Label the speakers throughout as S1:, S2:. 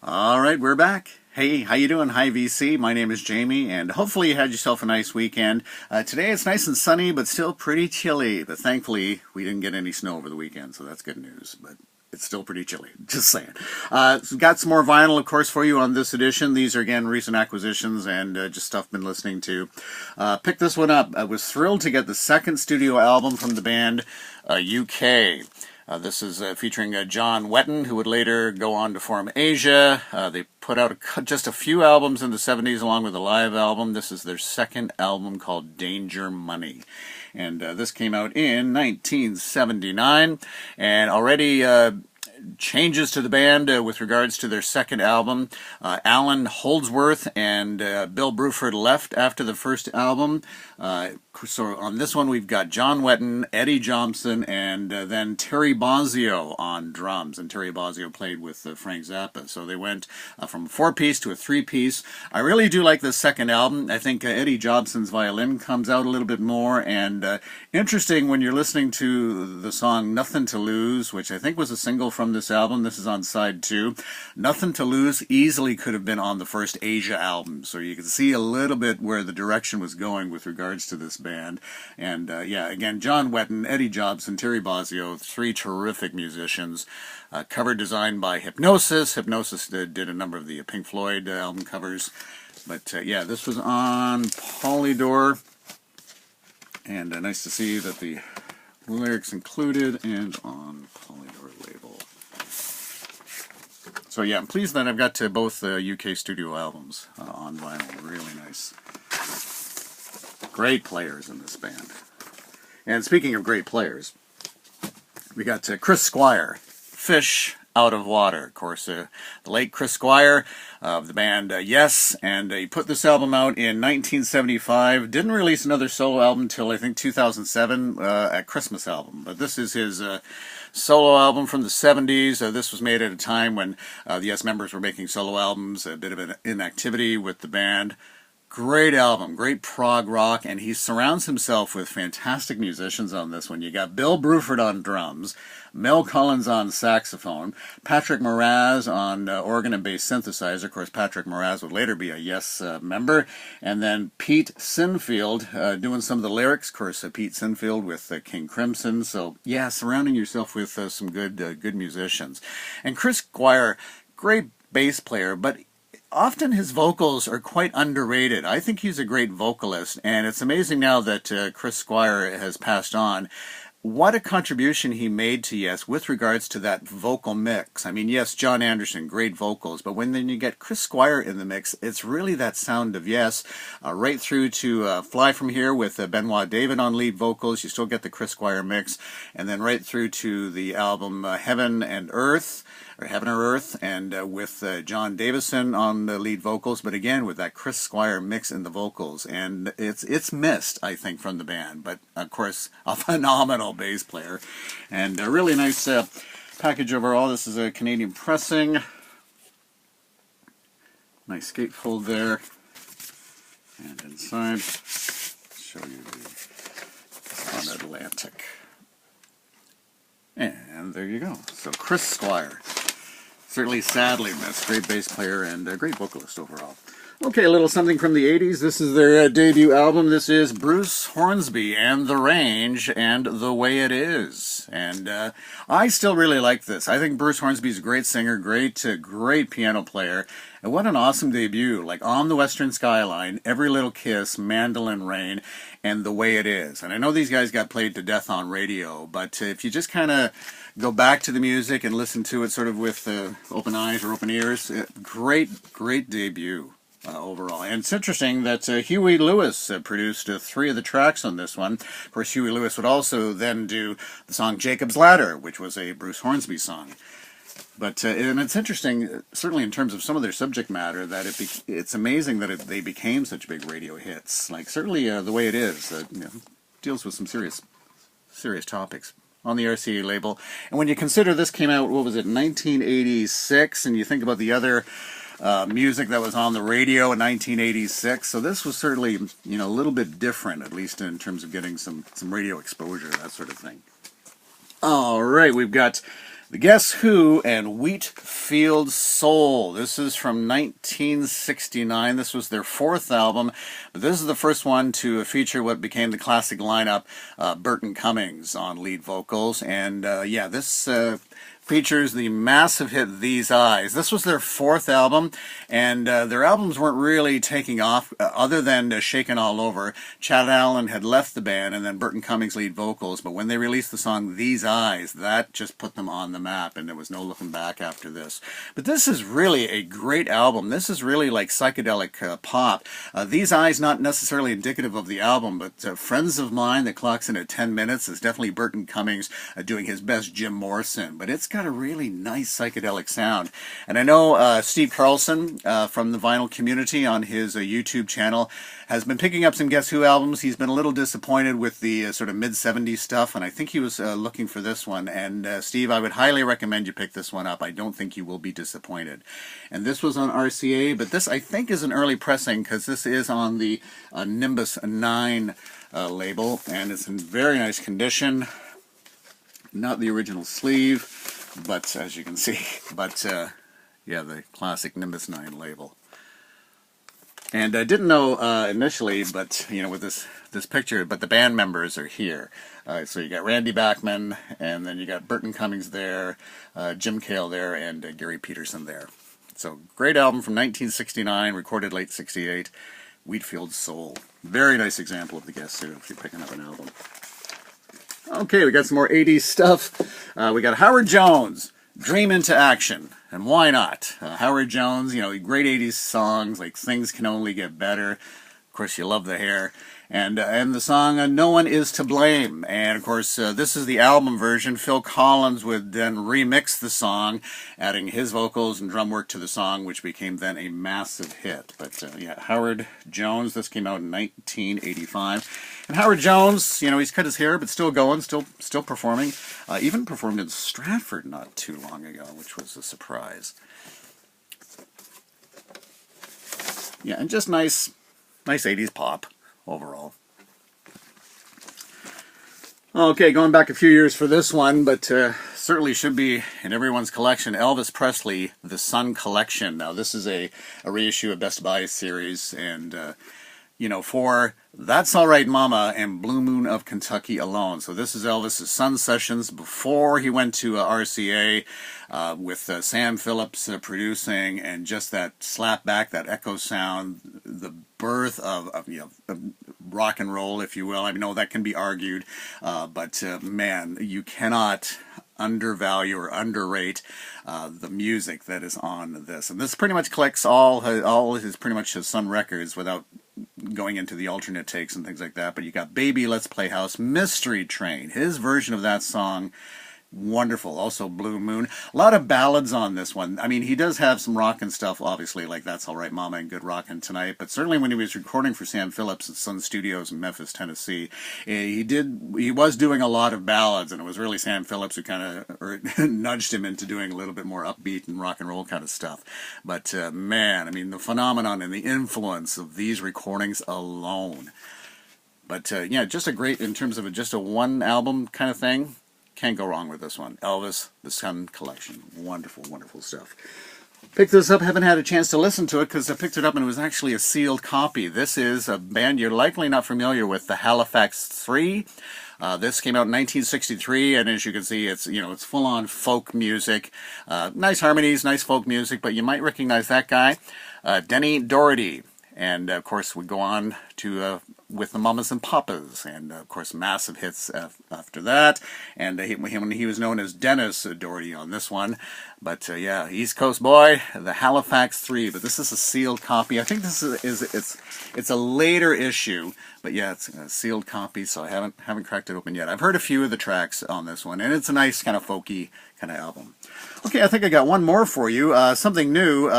S1: All right, we're back. Hey, how you doing? Hi, VC. My name is Jamie, and hopefully you had yourself a nice weekend. Today it's nice and sunny, but still pretty chilly. But thankfully, we didn't get any snow over the weekend, so that's good news. But it's still pretty chilly, just saying. So got some more vinyl, of course, for you on this edition. These are, again, recent acquisitions and just stuff I've been listening to. Picked this one up. I was thrilled to get the second studio album from the band UK. This is featuring John Wetton, who would later go on to form Asia. They put out just a few albums in the 70s along with a live album. This is their second album called Danger Money. And this came out in 1979. And already changes to the band with regards to their second album. Alan Holdsworth and Bill Bruford left after the first album. So on this one we've got John Wetton, Eddie Johnson, and then Terry Bozzio on drums. And Terry Bozzio played with Frank Zappa. So they went from a 4-piece to a 3-piece. I really do like this second album. I think Eddie Jobson's violin comes out a little bit more. And interesting when you're listening to the song Nothing to Lose, which I think was a single from this album. This is on side 2. Nothing to Lose easily could have been on the first Asia album. So you can see a little bit where the direction was going with regards to this band. And yeah, again, John Wetton, Eddie Jobson, Terry Bozzio, 3 terrific musicians. Cover designed by Hypnosis. Hypnosis did a number of the Pink Floyd album covers. But yeah, this was on Polydor. And nice to see that the lyrics included and on Polydor label. So yeah, I'm pleased that I've got both UK studio albums on vinyl. Really nice. Great players in this band. And speaking of great players, we got Chris Squire, Fish Out of Water. Of course, the late Chris Squire of the band Yes, and he put this album out in 1975. Didn't release another solo album until I think 2007, a Christmas album. But this is his solo album from the 70s. This was made at a time when the Yes members were making solo albums, a bit of an inactivity with the band. Great album, great prog rock, and he surrounds himself with fantastic musicians on this one. You got Bill Bruford on drums, Mel Collins on saxophone, Patrick Moraz on organ and bass synthesizer. Of course, Patrick Moraz would later be a Yes member. And then Pete Sinfield doing some of the lyrics. Of course, Pete Sinfield with King Crimson. So, yeah, surrounding yourself with some good musicians. And Chris Squire, great bass player, but often his vocals are quite underrated. I think he's a great vocalist, and it's amazing now that Chris Squire has passed on. What a contribution he made to Yes with regards to that vocal mix. I mean, yes, John Anderson, great vocals, but when then you get Chris Squire in the mix, it's really that sound of Yes, right through to Fly From Here with Benoit David on lead vocals. You still get the Chris Squire mix, and then right through to the album Heaven and Earth, or Heaven or Earth, and with John Davison on the lead vocals, but again with that Chris Squire mix in the vocals, and it's missed, I think, from the band, but of course a phenomenal bass player, and a really nice package overall. This is a Canadian pressing, nice gatefold there, and inside, show you the on Atlantic, and there you go. So Chris Squire. Certainly sadly missed. Great bass player and a great vocalist overall. Okay, a little something from the 80s. This is their debut album. This is Bruce Hornsby and the Range and The Way It Is. And I still really like this. I think Bruce Hornsby's a great singer, great piano player. And what an awesome debut. Like On the Western Skyline, Every Little Kiss, Mandolin Rain, and The Way It Is. And I know these guys got played to death on radio, but if you just kind of go back to the music and listen to it sort of with open eyes or open ears, great debut. Overall. And it's interesting that Huey Lewis produced 3 of the tracks on this one. Of course, Huey Lewis would also then do the song Jacob's Ladder, which was a Bruce Hornsby song. But and it's interesting, certainly in terms of some of their subject matter, that it's amazing that they became such big radio hits. Like certainly The Way It Is, deals with some serious topics on the RCA label. And when you consider this came out, what was it, 1986, and you think about the other music that was on the radio in 1986. So this was certainly, a little bit different, at least in terms of getting some radio exposure, that sort of thing. All right, we've got The Guess Who and Wheatfield Soul. This is from 1969. This was their fourth album, but this is the first one to feature what became the classic lineup, Burton Cummings on lead vocals. And yeah, this features the massive hit These Eyes. This was their fourth album, and their albums weren't really taking off other than Shakin' All Over. Chad Allen had left the band, and then Burton Cummings lead vocals, but when they released the song These Eyes, that just put them on the map, and there was no looking back after this. But this is really a great album. This is really like psychedelic pop. These Eyes, not necessarily indicative of the album, but Friends of Mine, that clocks in at 10 minutes, is definitely Burton Cummings doing his best Jim Morrison, but it's got a really nice psychedelic sound. And I know Steve Carlson from the vinyl community on his YouTube channel has been picking up some Guess Who albums. He's been a little disappointed with the sort of mid-70s stuff, and I think he was looking for this one. And Steve, I would highly recommend you pick this one up. I don't think you will be disappointed. And this was on RCA, but this I think is an early pressing because this is on the Nimbus 9 label, and it's in very nice condition. Not the original sleeve, but as you can see, but yeah, the classic Nimbus 9 label. And I didn't know initially, but you know, with this picture, but the band members are here. So you got Randy Bachman, and then you got Burton Cummings there, Jim Cale there, and Gary Peterson there. So great album from 1969, recorded late '68, Wheatfield Soul. Very nice example of the Guess Who if you're picking up an album. Okay, we got some more 80s stuff. We got Howard Jones, Dream into Action. And why not? Howard Jones, you know, great 80s songs like Things Can Only Get Better. Of course, you love the hair. And the song No One Is to Blame. And of course, this is the album version. Phil Collins would then remix the song, adding his vocals and drum work to the song, which became then a massive hit. But yeah, Howard Jones, this came out in 1985. And Howard Jones, you know, he's cut his hair, but still going, still performing. Even performed in Stratford not too long ago, which was a surprise. Yeah, and just nice 80s pop overall. Okay, going back a few years for this one, but certainly should be in everyone's collection, Elvis Presley, The Sun Collection. Now, this is a reissue of Best Buy series, and you know, for That's All Right Mama and Blue Moon of Kentucky alone. So this is Elvis's Sun Sessions before he went to RCA with Sam Phillips producing, and just that slap back, that echo sound, the birth of you know, rock and roll, if you will. I know that can be argued, but man, you cannot undervalue or underrate the music that is on this. And this pretty much collects all his pretty much his Sun records without going into the alternate takes and things like that. But you got Baby Let's Play House, Mystery Train, his version of that song, wonderful. Also Blue Moon. A lot of ballads on this one. I mean, he does have some rock and stuff, obviously, like That's All Right Mama and Good Rockin' Tonight, but certainly when he was recording for Sam Phillips at Sun Studios in Memphis, Tennessee, he was doing a lot of ballads, and it was really Sam Phillips who kind of nudged him into doing a little bit more upbeat and rock and roll kind of stuff. But man, I mean, the phenomenon and the influence of these recordings alone. But yeah, just a great, in terms of just a one album kind of thing. Can't go wrong with this one. Elvis, The Sun Collection. Wonderful, wonderful stuff. Picked this up, haven't had a chance to listen to it because I picked it up and it was actually a sealed copy. This is a band you're likely not familiar with, the Halifax Three. This came out in 1963, and as you can see, it's, you know, it's full-on folk music. Nice harmonies, nice folk music, but you might recognize that guy, Denny Doherty. And of course, we go on to with the Mamas and Papas, and of course, massive hits after that. And he was known as Dennis Doherty on this one. But yeah, East Coast boy, the Halifax Three. But this is a sealed copy. I think this it's a later issue. But yeah, it's a sealed copy, so I haven't cracked it open yet. I've heard a few of the tracks on this one, and it's a nice kind of folky kind of album. Okay, I think I got one more for you. Something new.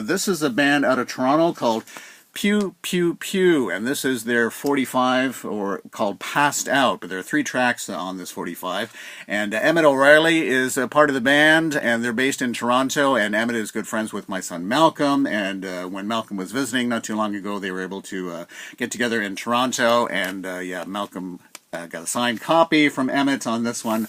S1: This is a band out of Toronto called Pew Pew Pew, and this is their 45, or called Passed Out, but there are 3 tracks on this 45, and Emmett O'Reilly is a part of the band, and they're based in Toronto, and Emmett is good friends with my son Malcolm, and when Malcolm was visiting not too long ago, they were able to get together in Toronto, and yeah, Malcolm got a signed copy from Emmett on this one.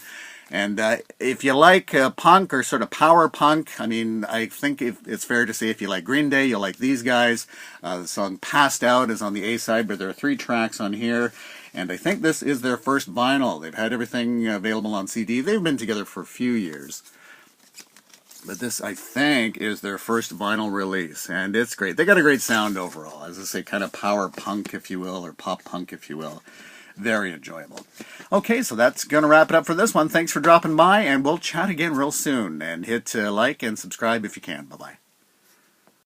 S1: And if you like punk or sort of power punk, I mean, I think it's fair to say if you like Green Day, you'll like these guys. The song Passed Out is on the A side, but there are 3 tracks on here. And I think this is their first vinyl. They've had everything available on CD. They've been together for a few years. But this, I think, is their first vinyl release. And it's great. They got a great sound overall. As I say, kind of power punk, if you will, or pop punk, if you will. Very enjoyable. Okay, so that's going to wrap it up for this one. Thanks for dropping by, and we'll chat again real soon. And hit like and subscribe if you can. Bye-bye.